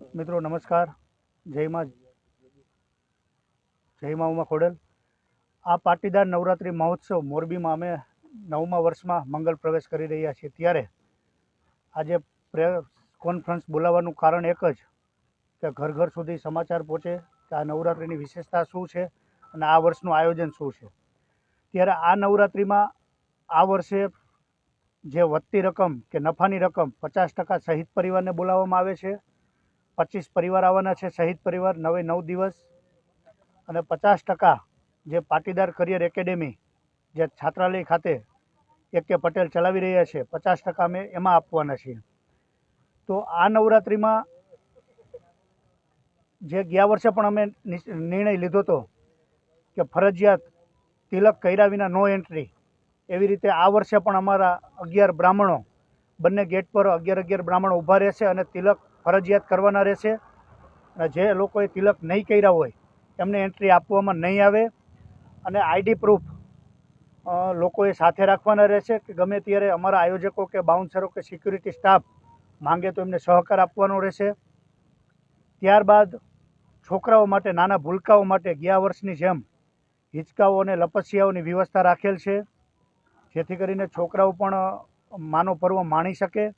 મિત્રો નમસ્કાર। જય માં ઉમા ખોડલ। આ પાટીદાર નવરાત્રિ મહોત્સવ મોરબીમાં અમે 9મા વર્ષમાં મંગલ પ્રવેશ કરી રહ્યા છીએ। ત્યારે આજે કોન્ફરન્સ બોલાવવાનું કારણ એક જ કે ઘર ઘર સુધી સમાચાર પહોંચે કે આ નવરાત્રિની વિશેષતા શું છે અને આ વર્ષનું આયોજન શું છે। ત્યારે આ નવરાત્રિમાં આ વર્ષે જે વધતી રકમ કે નફાની રકમ 50% શહીદ પરિવારને બોલાવવામાં આવે છે। 25 પરિવાર આવવાના છે, શહીદ પરિવાર 9 દિવસ, અને 50% જે પાટીદાર કરિયર એકેડેમી જે છાત્રાલય ખાતે કે પટેલ ચલાવી રહ્યા છે, 50% અમે એમાં આપવાના છીએ। તો આ નવરાત્રિમાં જે ગયા વર્ષે પણ અમે નિર્ણય લીધો હતો કે ફરજિયાત તિલક કર્યા વિના નો એન્ટ્રી, એવી રીતે આ વર્ષે પણ અમારા 11 બ્રાહ્મણો બંને ગેટ પર 11 બ્રાહ્મણો ઊભા રહેશે અને તિલક ફરજિયાત કરવાના રહેશે। અને જે લોકોએ તિલક નહીં કર્યા હોય એમને એન્ટ્રી આપવામાં નહીં આવે, અને આઈડી પ્રૂફ લોકોએ સાથે રાખવાના રહેશે કે ગમે ત્યારે અમારા આયોજકો કે બાઉન્સરો કે સિક્યુરિટી સ્ટાફ માંગે તો એમને સહકાર આપવાનો રહેશે। ત્યારબાદ છોકરાઓ માટે, નાના ભૂલકાઓ માટે ગયા વર્ષની જેમ હિંચકાઓ અને લપસિયાઓની વ્યવસ્થા રાખેલ છે, જેથી કરીને છોકરાઓ પણ માનો પર્વ માણી શકે।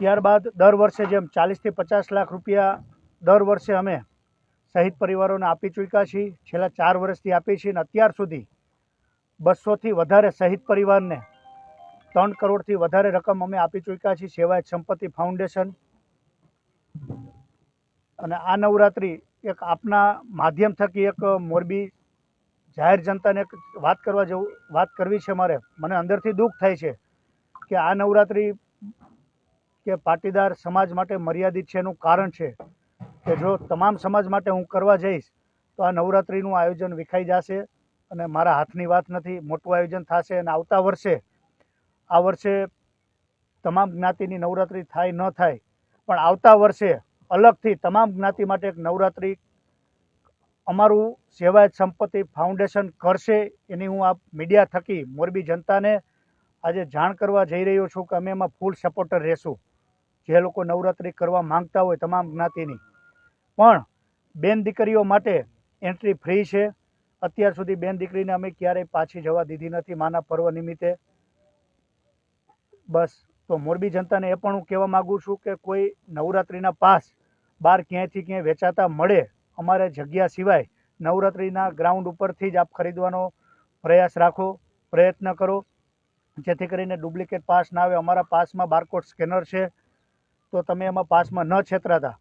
ત્યારબાદ દર વર્ષે જેમ 40 થી 50 લાખ રૂપિયા દર વર્ષે અમે શહીદ પરિવારોને આપી ચૂક્યા છીએ। છેલ્લા 4 વર્ષથી આપી છીએ અને અત્યાર સુધી 200થી વધારે શહીદ પરિવારને 3 કરોડથી વધારે રકમ અમે આપી ચૂક્યા છીએ સેવાયત સંપત્તિ ફાઉન્ડેશન। અને આ નવરાત્રિ એક આપના માધ્યમ થકી એક મોરબી જાહેર જનતાને એક વાત કરવી છે મારે। મને અંદરથી દુઃખ થાય છે કે આ નવરાત્રિ કે પાટીદાર સમાજ માટે મર્યાદિત છે। એનું કારણ છે કે જો તમામ સમાજ માટે હું કરવા જઈશ તો આ નવરાત્રિનું આયોજન વિખાઈ જશે અને મારા હાથની વાત નથી। મોટું આયોજન થશે અને આવતા વર્ષે આ વર્ષે તમામ જ્ઞાતિની નવરાત્રિ થાય ન થાય, પણ આવતા વર્ષે અલગથી તમામ જ્ઞાતિ માટે એક નવરાત્રિ અમારું સેવાયત સંપત્તિ ફાઉન્ડેશન કરશે। એની હું આ મીડિયા થકી મોરબી જનતાને આજે જાણ કરવા જઈ રહ્યો છું કે અમે એમાં ફૂલ સપોર્ટર રહેશું। જે લોકો નવરાત્રિ કરવા માંગતા હોય તમામ જ્ઞાતિની, પણ બેન દીકરીઓ માટે એન્ટ્રી ફ્રી છે। અત્યાર સુધી બેન દીકરીને અમે ક્યારેય પાછી જવા દીધી નથી માના પર્વ નિમિત્તે। બસ, તો મોરબી જનતાને એ પણ હું કહેવા માગું છું કે કોઈ નવરાત્રિના પાસ બહાર ક્યાંયથી ક્યાંય વેચાતા મળે, અમારે જગ્યા સિવાય નવરાત્રિના ગ્રાઉન્ડ ઉપરથી જ આપ ખરીદવાનો પ્રયાસ રાખો, પ્રયત્ન કરો, જેથી કરીને ડુપ્લિકેટ પાસ ના આવે। અમારા પાસમાં બારકોડ સ્કેનર છે, તો તમે એમાં પાસમાં ન છેતરાતા,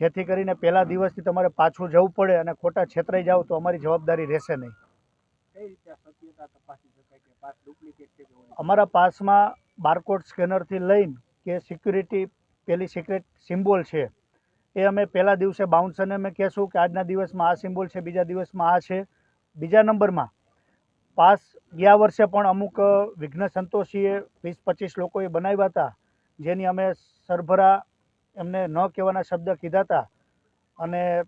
જેથી કરીને પહેલા દિવસથી તમારે પાછું જવું પડે અને ખોટા છેતરાઈ જાવ તો અમારી જવાબદારી રહેશે નહીં। અમારા પાસમાં બારકોડ સ્કેનરથી લઈને કે સિક્યુરિટી પેલી સિક્રેટ સિમ્બોલ છે એ અમે પહેલા દિવસે બાઉન્સરને અમે કહેશું કે આજના દિવસમાં આ સિમ્બોલ છે, બીજા દિવસમાં આ છે। બીજા નંબરમાં પાસ ગયા વર્ષે પણ અમુક વિઘ્ન સંતોષીએ 20-25 લોકોએ બનાવ્યા હતા, જેની અમે સરભરા એમને ન કહેવાના શબ્દ કીધા હતા અને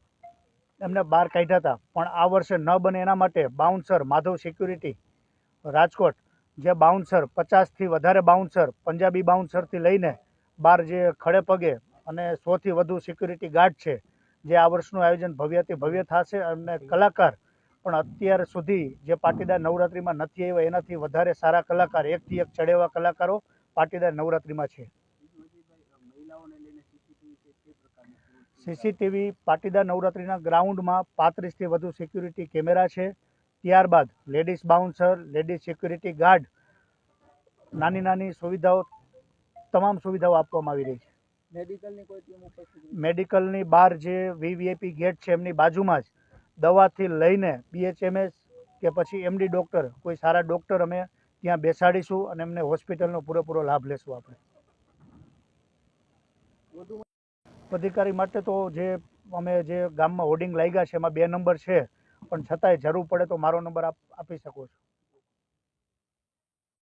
એમને બહાર કાઢ્યા હતા। પણ આ વર્ષે ન બને એના માટે બાઉન્સર માધવ સિક્યુરિટી રાજકોટ, જે બાઉન્સર 50થી વધારે બાઉન્સર, પંજાબી બાઉન્સરથી લઈને બહાર જે ખડે પગે અને 100થી વધુ સિક્યુરિટી ગાર્ડ છે, જે આ વર્ષનું આયોજન ભવ્યથી ભવ્ય થશે। અને કલાકાર પણ અત્યાર સુધી જે પાટીદાર નવરાત્રિમાં નથી આવ્યા એનાથી વધારે સારા કલાકાર, એકથી એક ચડેવા કલાકારો પાટીદાર નવરાત્રિમાં છે। સીસીટીવી પાટીદાર નવરાત્રિના ગ્રાઉન્ડમાં 35થી વધુ સિક્યુરિટી કેમેરા છે। ત્યારબાદ ladies bouncer, ladies security guard, નાની નાની સુવિધાઓ, તમામ સુવિધાઓ આપવામાં આવી રહી છે। મેડિકલની બહાર જે વીવીઆઈપી ગેટ છે એમની બાજુમાં જ દવાથી લઈને BHMS કે પછી MD ડૉક્ટર, કોઈ સારા ડૉક્ટર અમે ત્યાં બેસાડીશું અને એમને હોસ્પિટલનો પૂરેપૂરો લાભ લેશું। આપણે અધિકારી માટે તો જે અમે જે ગામમાં હોર્ડિંગ લાગ્યા છે એમાં 2 નંબર છે, પણ છતાંય જરૂર પડે તો મારો નંબર આપી શકો છો।